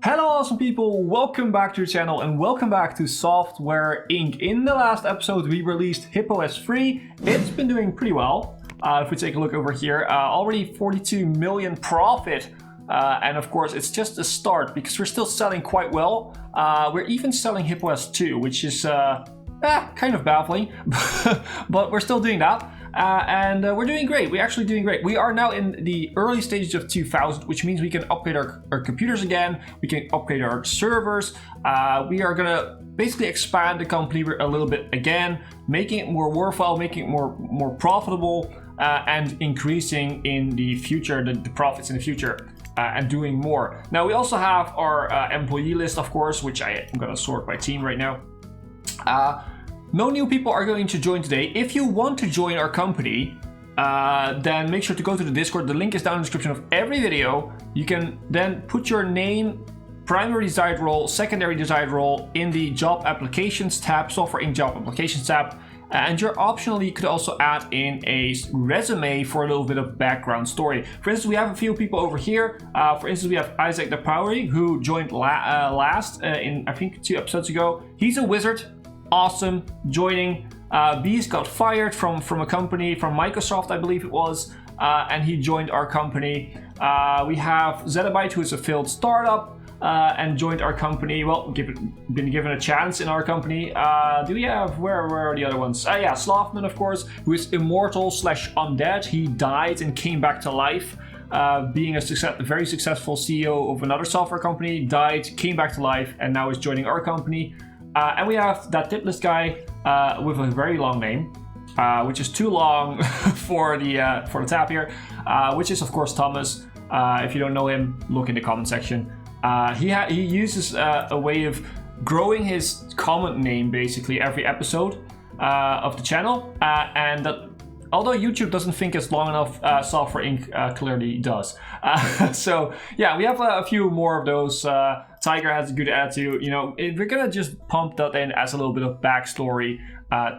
Hello awesome people, welcome back to the channel and welcome back to Software Inc. In the last episode we released Hipbone 3. It's been doing pretty well. If we take a look over here, already 42 million profit. And of course it's just a start because we're still selling quite well. We're even selling Hipbone 2, which is kind of baffling, but we're still doing that. And we're doing great. We're actually doing great. We are now in the early stages of 2000, which means we can upgrade our computers again. We can upgrade our servers. We are gonna basically expand the company a little bit again, making it more worthwhile, making it more profitable, and increasing in the future the profits in the future. And doing more. Now we also have our employee list, of course, which I am gonna sort by team right now. No new people are going to join today. If you want to join our company, then make sure to go to the Discord. The link is down in the description of every video. You can then put your name, primary desired role, secondary desired role in the job applications tab, Software Inc. job applications tab. And you're optionally could also add in a resume for a little bit of background story. For instance, we have a few people over here. For instance, we have Isaac the Powery, who joined last in I think 2 episodes ago. He's a wizard. Awesome, joining. Beast got fired from a company, from Microsoft, I believe it was, and he joined our company. We have Zettabyte, who is a failed startup and joined our company. Well, been given a chance in our company. Do we have, where are the other ones? Yeah, Slothman, of course, who is immortal / undead. He died and came back to life. Being a very successful CEO of another software company, died, came back to life, and now is joining our company. And we have that tip list guy with a very long name, which is too long for the tab here, which is of course Thomas. If you don't know him, look in the comment section. He uses a way of growing his comment name basically every episode of the channel, and that although YouTube doesn't think it's long enough, Software Inc. Clearly does. So yeah, we have a few more of those. Tiger has a good attitude. You know, we're gonna just pump that in as a little bit of backstory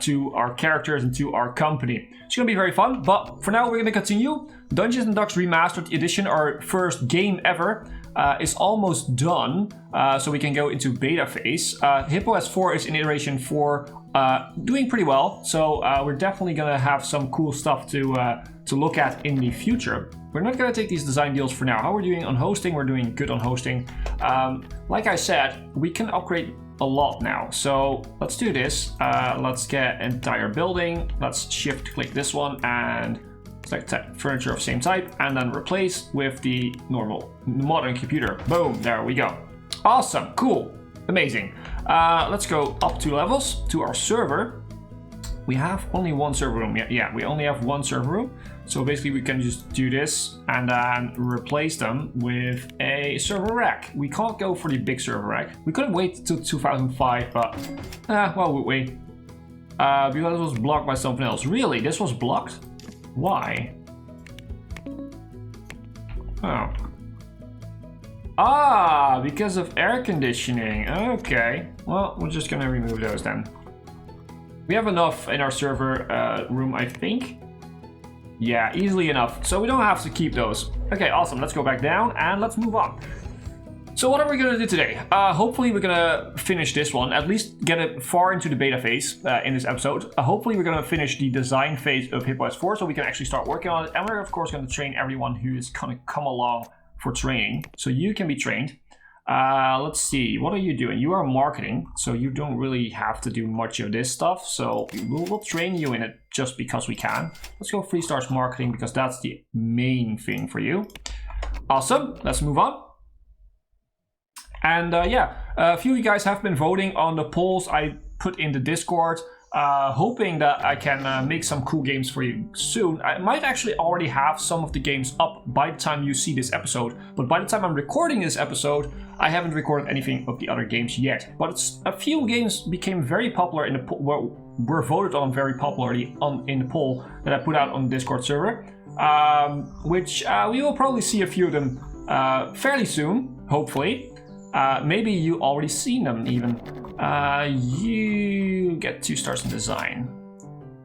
to our characters and to our company. It's gonna be very fun, but for now we're gonna continue. Dungeons & Ducks Remastered Edition, our first game ever, is almost done, so we can go into beta phase. Hipbone 4 is in iteration 4, doing pretty well, so we're definitely gonna have some cool stuff to look at in the future. We're not gonna take these design deals for now. How we're doing on hosting? We're doing good on hosting. Like I said, we can upgrade a lot now, so let's do this. Let's get entire building. Let's shift click this one and select furniture of same type, and then replace with the normal modern computer. Boom, there we go. Awesome, cool, amazing. Let's go up 2 levels to our server. We have only one server room. Yeah, we only have one server room. So basically we can just do this and then replace them with a server rack. We can't go for the big server rack. We couldn't wait till 2005, but well, we'll wait. Because it was blocked by something else. Really, this was blocked? Why? Oh. Ah, because of air conditioning. Okay. Well, we're just gonna remove those then. We have enough in our server room, I think. Yeah, easily enough. So we don't have to keep those. Okay, awesome. Let's go back down and let's move on. So what are we gonna do today? Hopefully we're gonna finish this one, at least get it far into the beta phase in this episode. Hopefully we're gonna finish the design phase of Hipbone 4 so we can actually start working on it. And we're of course gonna train everyone who is gonna come along for training. So you can be trained. Let's see, what are you doing? You are marketing, so you don't really have to do much of this stuff. So we'll train you in it just because we can. Let's go 3 stars marketing because that's the main thing for you. Awesome, let's move on. And yeah, a few of you guys have been voting on the polls I put in the Discord, hoping that I can make some cool games for you soon. I might actually already have some of the games up by the time you see this episode, but by the time I'm recording this episode, I haven't recorded anything of the other games yet. But a few games became very popular in the were voted on very popularly in the poll that I put out on the Discord server, which we will probably see a few of them fairly soon, hopefully. Maybe you already seen them even. You get 2 stars in design,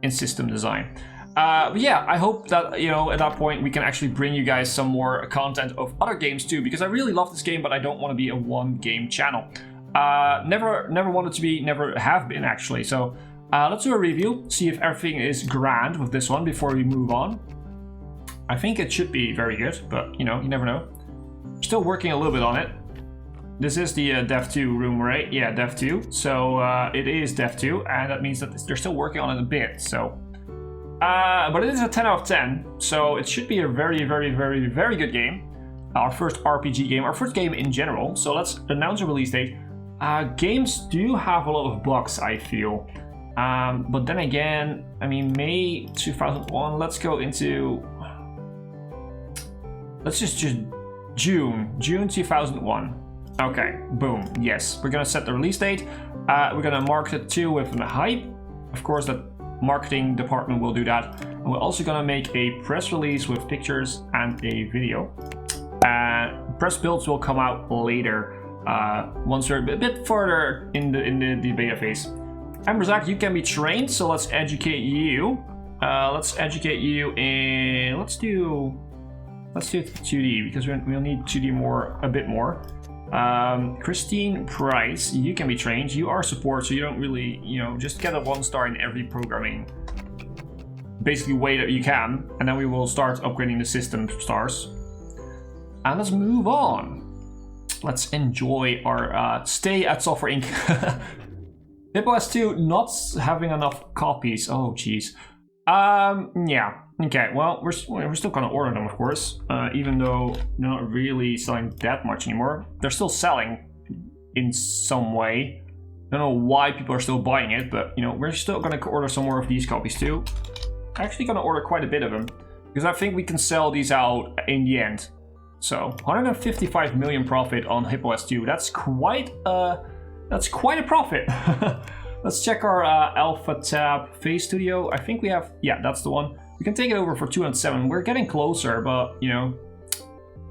in system design. But yeah, I hope that, you know, at that point we can actually bring you guys some more content of other games too, because I really love this game, but I don't want to be a one game channel. Never wanted to be, never have been actually. So let's do a review, see if everything is grand with this one before we move on. I think it should be very good, but you know, you never know. Still working a little bit on it. This is the Dev 2 room, right? Yeah, Dev 2. So it is Dev 2, and that means that they're still working on it a bit. So, but it is a 10 out of 10, so it should be a very, very, very, very good game. Our first RPG game, our first game in general. So let's announce a release date. Games do have a lot of bugs, I feel. But then again, I mean, May 2001. Let's go into. Let's just June 2001. Okay, boom, yes. We're gonna set the release date. We're gonna market it too with a hype. Of course, the marketing department will do that. And we're also gonna make a press release with pictures and a video. Press builds will come out later, once we're a bit further in the beta phase. Zach, you can be trained, so let's educate you. Let's educate you in, let's do 2D, because we'll need 2D a bit more. Christine Price, you can be trained. You are support, so you don't really, you know, just get a 1-star in every programming basically way that you can, and then we will start upgrading the system stars. And let's move on. Let's enjoy our stay at Software Inc. Hippo S2 not having enough copies. Oh, jeez. Yeah. Okay, well, we're still gonna order them, of course, even though they're not really selling that much anymore. They're still selling in some way. I don't know why people are still buying it, but, you know, we're still gonna order some more of these copies too. Actually gonna order quite a bit of them, because I think we can sell these out in the end. So, 155 million profit on Hippo S2. That's quite a profit. Let's check our Alpha tab Phase Studio. I think we have, yeah, that's the one. We can take it over for 207. We're getting closer, but, you know,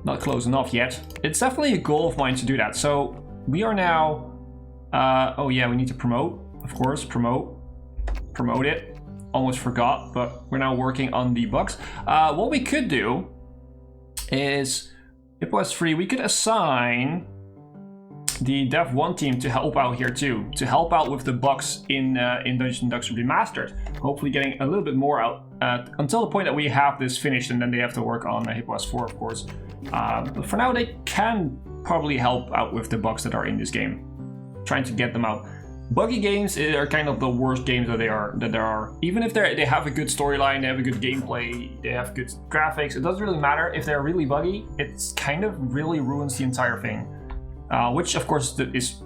not close enough yet. It's definitely a goal of mine to do that. So we are now, oh yeah, we need to promote, of course, promote it. Almost forgot, but we're now working on the bugs. What we could do is, if it was free, we could assign the Dev 1 team to help out here too, to help out with the bugs in Dungeons & Ducks Remastered. Hopefully getting a little bit more out until the point that we have this finished, and then they have to work on Hippo S4, of course. But for now, they can probably help out with the bugs that are in this game, trying to get them out. Buggy games are kind of the worst games that there are. Even if they have a good storyline, they have a good gameplay, they have good graphics, it doesn't really matter. If they're really buggy, it's kind of really ruins the entire thing. Which of course is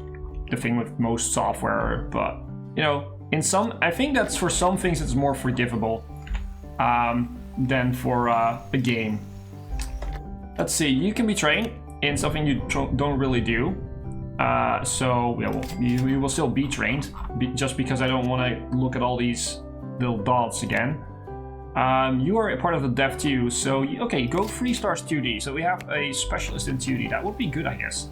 the thing with most software, but you know, I think that's for some things it's more forgivable than for a game. Let's see, you can be trained in something you don't really do. So yeah, well, you will still be trained, just because I don't want to look at all these little dots again. You are a part of the Dev 2, so okay, go 3 stars 2D. So we have a specialist in 2D. That would be good, I guess.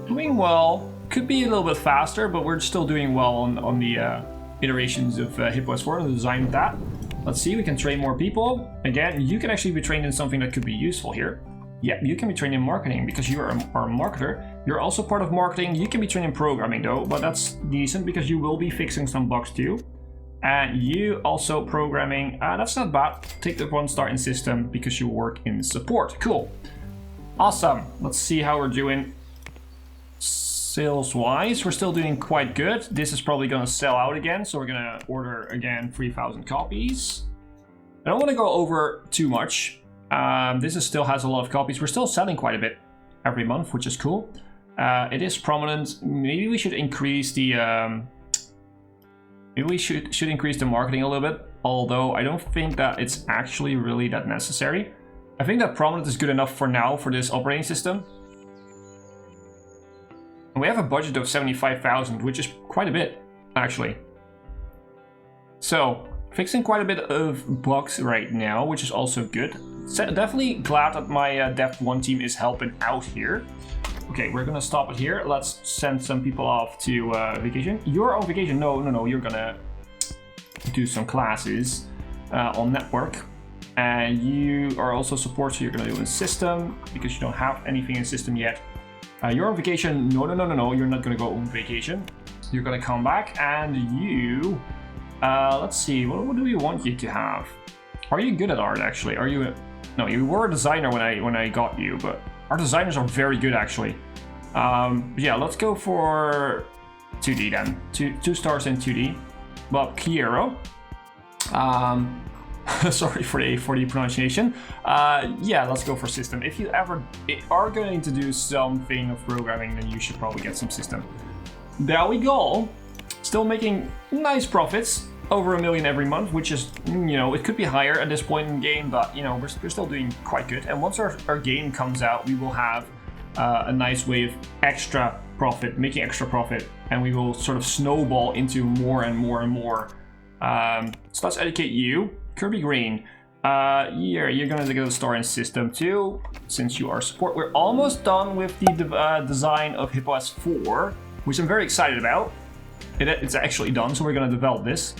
Doing well. Could be a little bit faster, but we're still doing well on the iterations of Hippo S4 and the design of that. Let's see, we can train more people. Again, you can actually be trained in something that could be useful here. Yeah, you can be trained in marketing because you are a marketer. You're also part of marketing. You can be trained in programming though, but that's decent because you will be fixing some bugs too. And you also programming, that's not bad. Take the 1-star in system because you work in support. Cool. Awesome. Let's see how we're doing sales-wise. We're still doing quite good. This is probably going to sell out again, so we're going to order again 3,000 copies. I don't want to go over too much. This still has a lot of copies. We're still selling quite a bit every month, which is cool. It is prominent. Maybe we should increase the increase the marketing a little bit. Although I don't think that it's actually really that necessary. I think that prominent is good enough for now for this operating system. And we have a budget of 75,000, which is quite a bit, actually. So, fixing quite a bit of bugs right now, which is also good. Definitely glad that my Dev 1 team is helping out here. Okay, we're gonna stop it here. Let's send some people off to vacation. You're on vacation. No, you're gonna do some classes on network. And you are also support, so you're going to do in system because you don't have anything in system yet. You're on vacation. No, you're not going to go on vacation. You're going to come back and you, let's see, what do we want you to have? Are you good at art actually? Are you, no, you were a designer when I got you, but our designers are very good actually. Yeah, let's go for 2D then. Two stars in 2D. Bob Chiero. Sorry for the pronunciation. Yeah, let's go for system. If you ever are going to do something of programming, then you should probably get some system. There we go. Still making nice profits, over $1 million every month, which is, you know, it could be higher at this point in the game, but you know, we're still doing quite good. And once our game comes out, we will have a nice way of extra profit, making extra profit, and we will sort of snowball into more and more and more. So let's educate you. Kirby Green, yeah, you're gonna get a star in system too, since you are support. We're almost done with the design of HipOS 4, which I'm very excited about. It's actually done, so we're gonna develop this.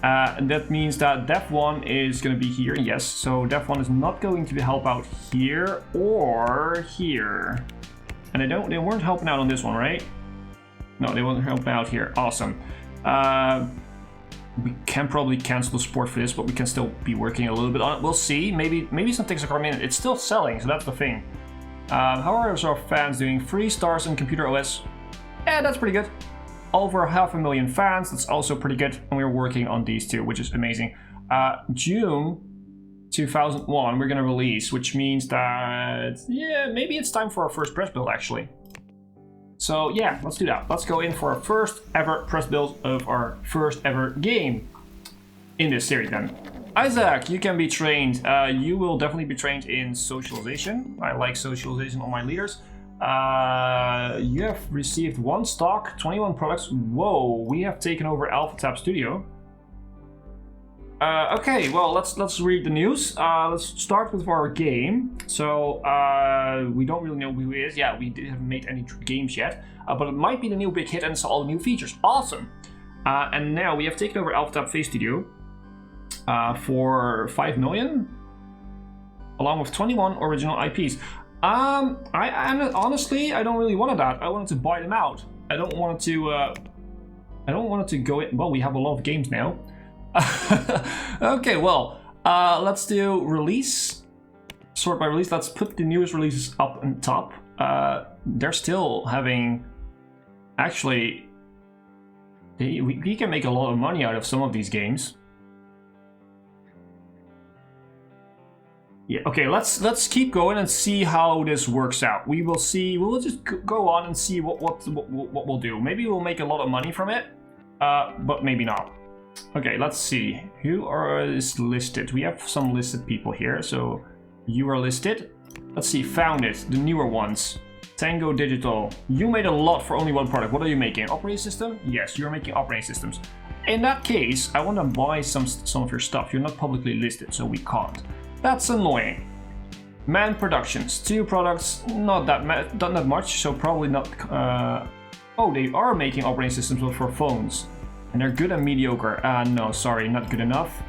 And that means that Dev 1 is gonna be here, yes. So Dev 1 is not going to help out here or here. And they weren't helping out on this one, right? No, they weren't helping out here. Awesome. We can probably cancel the support for this, but we can still be working a little bit on it. We'll see. Maybe some things are coming in. It's still selling, so that's the thing. How are our fans doing? 3 stars in Computer OS. Yeah, that's pretty good. Over 500,000 fans. That's also pretty good. And we're working on these two, which is amazing. June 2001, we're gonna release, which means that, yeah, maybe it's time for our first press build actually. So yeah, let's do that. Let's go in for our first ever press build of our first ever game in this series then. Isaac, you can be trained. You will definitely be trained in socialization. I like socialization on my leaders. You have received 1 stock, 21 products. Whoa, we have taken over AlphaTab Studio. Okay, well, let's read the news. Let's start with our game. So, we don't really know who he is. Yeah, we haven't made any games yet. But it might be the new big hit and it's all the new features. Awesome! And now we have taken over AlphaTab Face Studio for 5 million, along with 21 original IPs. Honestly, I don't really want that. I wanted to buy them out. I don't want to go in. Well, we have a lot of games now. Okay, well, let's do release, sort by release. Let's put the newest releases up on top. They're still having, actually, we can make a lot of money out of some of these games. Yeah, okay, let's keep going and see how this works out. We will see, we'll just go on and see what we'll do. Maybe we'll make a lot of money from it, but maybe not. Okay, let's see. Who is listed? We have some listed people here. So you are listed. Let's see. Found it. The newer ones. Tango Digital. You made a lot for only 1 product. What are you making? Operating system? Yes, you're making operating systems. In that case, I want to buy some of your stuff. You're not publicly listed, so we can't. That's annoying. Man Productions. 2 products. Not that much. So probably not. Oh, they are making operating systems for phones. And they're good and mediocre. No, sorry, not good enough.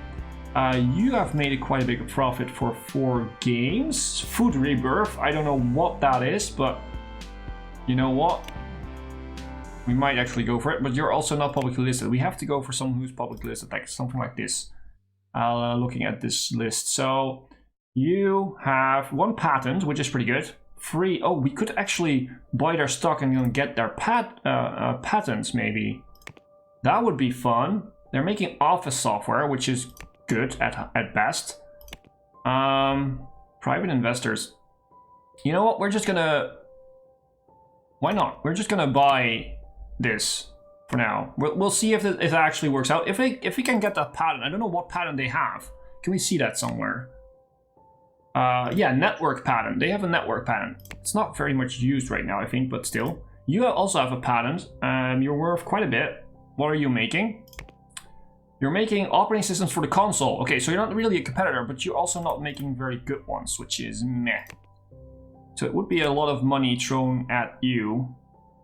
You have made quite a big profit for 4 games. Food Rebirth, I don't know what that is, but you know what? We might actually go for it, but you're also not publicly listed. We have to go for someone who's publicly listed, like something like this. Looking at this list. So you have 1 patent, which is pretty good. 3, oh, we could actually buy their stock and get their patents maybe. That would be fun. They're making office software, which is good at best. Private investors. You know what? We're just gonna... Why not? We're just gonna buy this for now. We'll see if it actually works out. If we can get that patent. I don't know what patent they have. Can we see that somewhere? Yeah, network patent. They have a network patent. It's not very much used right now, I think, but still. You also have a patent. You're worth quite a bit. What are you making? You're making operating systems for the console. Okay, so you're not really a competitor, but you're also not making very good ones, which is meh. So it would be a lot of money thrown at you,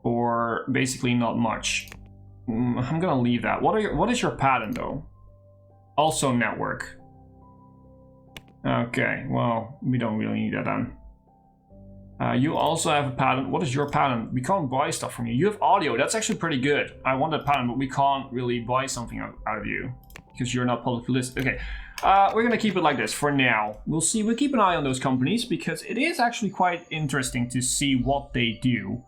or basically not much. I'm gonna leave that. What is your patent though? Also network. Okay, well, we don't really need that then. You also have a patent. What is your patent? We can't buy stuff from you. You have audio. That's actually pretty good. I want that patent, but we can't really buy something out of you because you're not publicly listed. Okay, we're gonna keep it like this for now. We'll see. We'll keep an eye on those companies because it is actually quite interesting to see what they do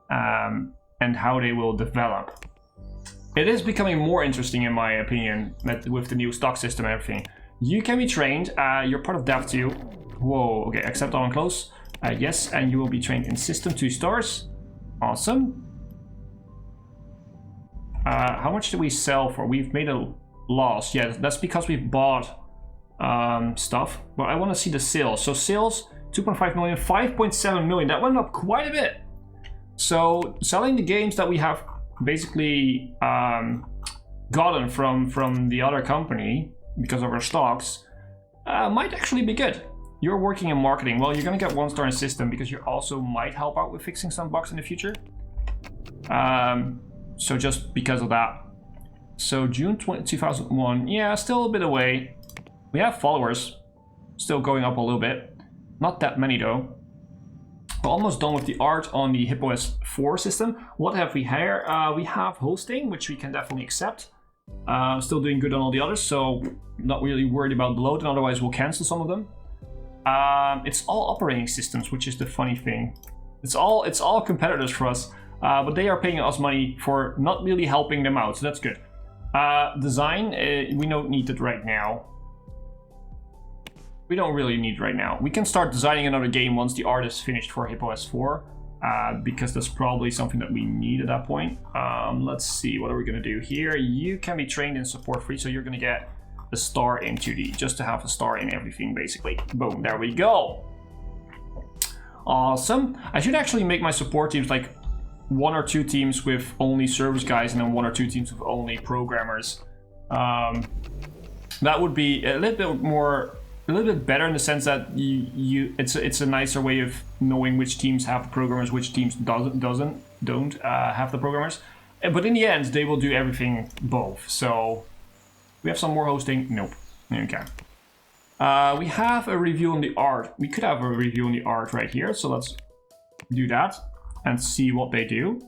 and how they will develop. It is becoming more interesting, in my opinion, with the new stock system and everything. You can be trained. You're part of Dev 2. Whoa. Okay. Accept all and close. Yes, and you will be trained in System 2 stars. Awesome. How much do we sell for? We've made a loss. Yeah, that's because we bought stuff. But I want to see the sales. So sales, 2.5 million, 5.7 million. That went up quite a bit. So selling the games that we have basically gotten from the other company because of our stocks might actually be good. You're working in marketing. Well, you're gonna get 1 star in system because you also might help out with fixing some bugs in the future. So just because of that. So June 2001, yeah, still a bit away. We have followers, still going up a little bit. Not that many though. We're almost done with the art on the HipOS 4 system. What have we here? We have hosting, which we can definitely accept. Still doing good on all the others, so not really worried about the load, and otherwise we'll cancel some of them. It's all operating systems, which is the funny thing. It's all competitors for us, but they are paying us money for not really helping them out, so that's good. Design, we don't need it right now. We don't really need it right now. We can start designing another game once the art is finished for HipOS 4, because that's probably something that we need at that point. Let's see, what are we gonna do here? You can be trained in support free, so you're gonna get a star in 2D, just to have a star in everything, basically. Boom, there we go. Awesome. I should actually make my support teams like 1 or 2 teams with only service guys and then 1 or 2 teams with only programmers. That would be a little bit better in the sense that it's a nicer way of knowing which teams have the programmers, which teams don't have the programmers. But in the end, they will do everything both. So we have some more hosting. Nope. Okay. We have a review on the art. We could have a review on the art right here. So let's do that and see what they do.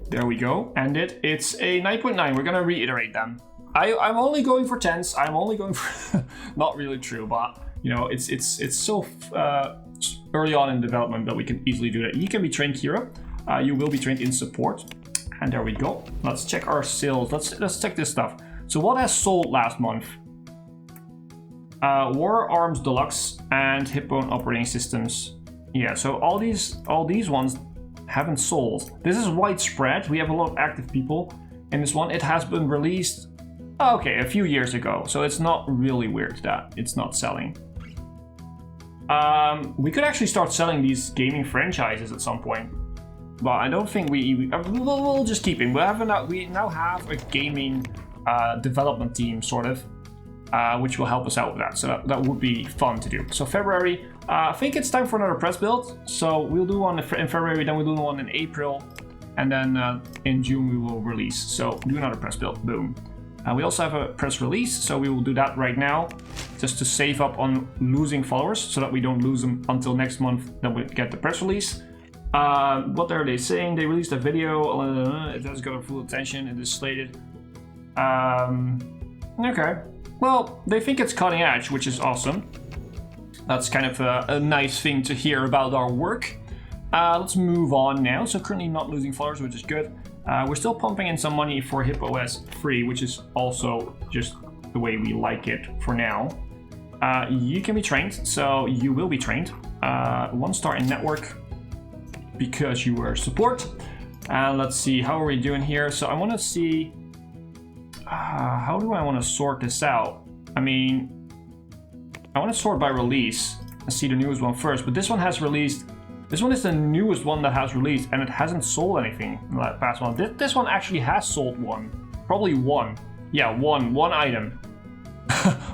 There we go. And it's a 9.9. We're gonna reiterate them. I'm only going for 10s. I'm only going for not really true, but you know, it's so early on in development that we can easily do that. You can be trained here. You will be trained in support, and there we go. Let's check our sales. Let's check this stuff. So what has sold last month? War Arms Deluxe and Hipbone operating systems. Yeah, so all these ones haven't sold. This is widespread. We have a lot of active people in this one. It has been released, okay, a few years ago, so it's not really weird that it's not selling. We could actually start selling these gaming franchises at some point, but I don't think we'll just keep it. We now have a gaming development team, sort of, which will help us out with that. So that would be fun to do. So February, I think it's time for another press build. So we'll do one in February, then we'll do one in April, and then in June we will release. So do another press build, boom. We also have a press release, so we will do that right now, just to save up on losing followers, so that we don't lose them until next month. Then we get the press release. What are they saying? They released a video. It has got our full attention. It is slated. Okay. Well, they think it's cutting edge, which is awesome. That's kind of a nice thing to hear about our work. Let's move on now. So currently not losing followers, which is good. We're still pumping in some money for HipOS 3, which is also just the way we like it for now. You can be trained, so you will be trained. 1 star in network because you were support. Let's see, how are we doing here? So I want to see, how do I want to sort this out? I mean, I want to sort by release and see the newest one first, but this one has released. This one is the newest one that has released, and it hasn't sold anything in the past one. This one actually has sold one. Probably one. Yeah, one item.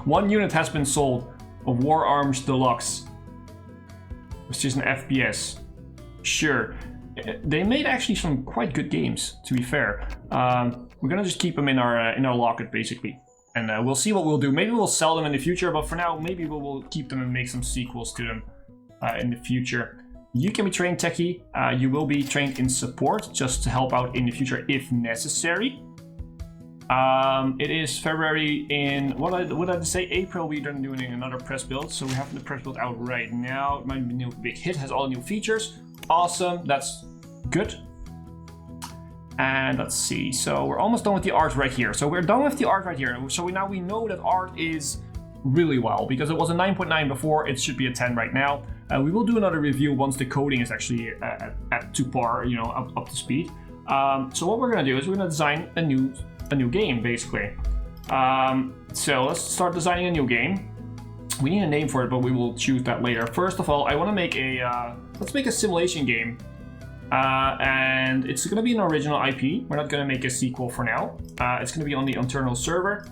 One unit has been sold of War Arms Deluxe, which is an FPS. Sure. They made actually some quite good games, to be fair. We're gonna just keep them in our locket, basically. And we'll see what we'll do. Maybe we'll sell them in the future, but for now, maybe we'll keep them and make some sequels to them in the future. You can be trained techie. You will be trained in support just to help out in the future if necessary. It is February in, what did I say? April, we're doing another press build. So we have the press build out right now. It might be a new big hit, has all new features. Awesome, that's good. And let's see, so we're almost done with the art right here. So we're done with the art right here. So we know that art is really well, because it was a 9.9 before, it should be a 10 right now. We will do another review once the coding is actually at to par, you know, up to speed. So what we're gonna do is we're gonna design a new game, basically. So let's start designing a new game. We need a name for it, but we will choose that later. First of all, I want to make let's make a simulation game. And it's going to be an original IP. We're not going to make a sequel for now. It's going to be on the internal server.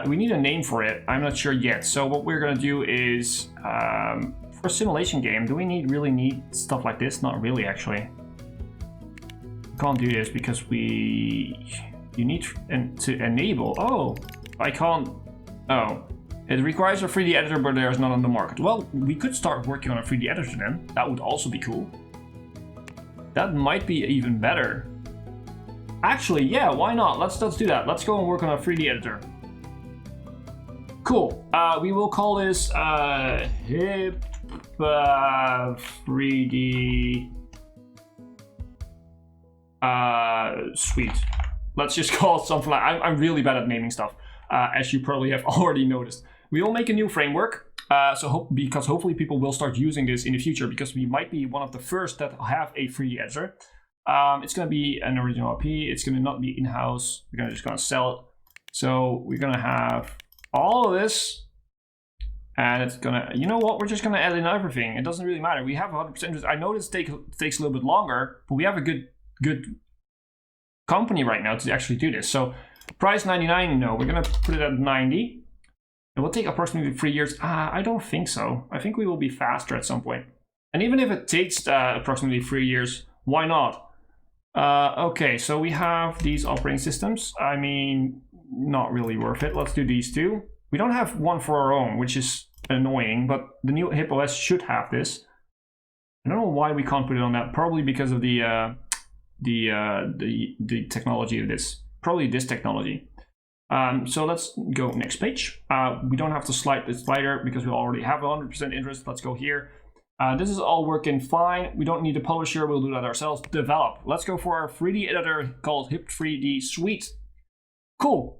We need a name for it. I'm not sure yet. So what we're going to do is, for a simulation game, do we really need stuff like this? Not really, actually. Can't do this because you need to enable. Oh, I can't. Oh, it requires a 3D editor, but there is none on the market. Well, we could start working on a 3D editor then. That would also be cool. That might be even better. Actually, yeah, why not? Let's do that. Let's go and work on a 3D editor. Cool. We will call this Hip 3D Suite. Let's just call it something like. I'm really bad at naming stuff, as you probably have already noticed. We will make a new framework. Because hopefully people will start using this in the future, because we might be one of the first that have a 3D editor. It's going to be an original IP. It's going to not be in-house. We're just going to sell it. So we're going to have all of this, and it's going to, you know what? We're just going to add in everything. It doesn't really matter. We have 100% interest. I know this takes a little bit longer, but we have a good company right now to actually do this. So price 99. No, we're going to put it at 90. It will take approximately 3 years. I don't think so. I think we will be faster at some point. And even if it takes approximately 3 years, why not? Okay, so we have these operating systems. I mean, not really worth it. Let's do these two. We don't have one for our own, which is annoying, but the new HipOS should have this. I don't know why we can't put it on that. Probably because of the technology of this. Probably this technology. So let's go next page. We don't have to slide the slider because we already have 100% interest. Let's go here. This is all working fine. We don't need a publisher. We'll do that ourselves. Develop. Let's go for our 3D editor called Hip 3D Suite. Cool.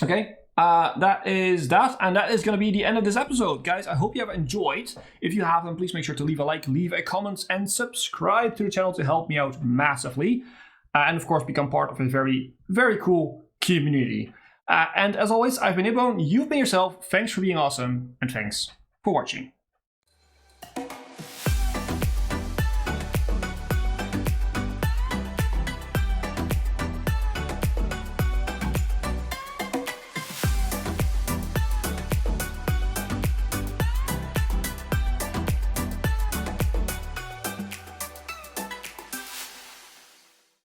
Okay. That is that. And that is going to be the end of this episode. Guys, I hope you have enjoyed. If you have, then please make sure to leave a like, leave a comment, and subscribe to the channel to help me out massively. And of course, become part of a very, very cool community. And as always, I've been Hipbone, you've been yourself, thanks for being awesome, and thanks for watching.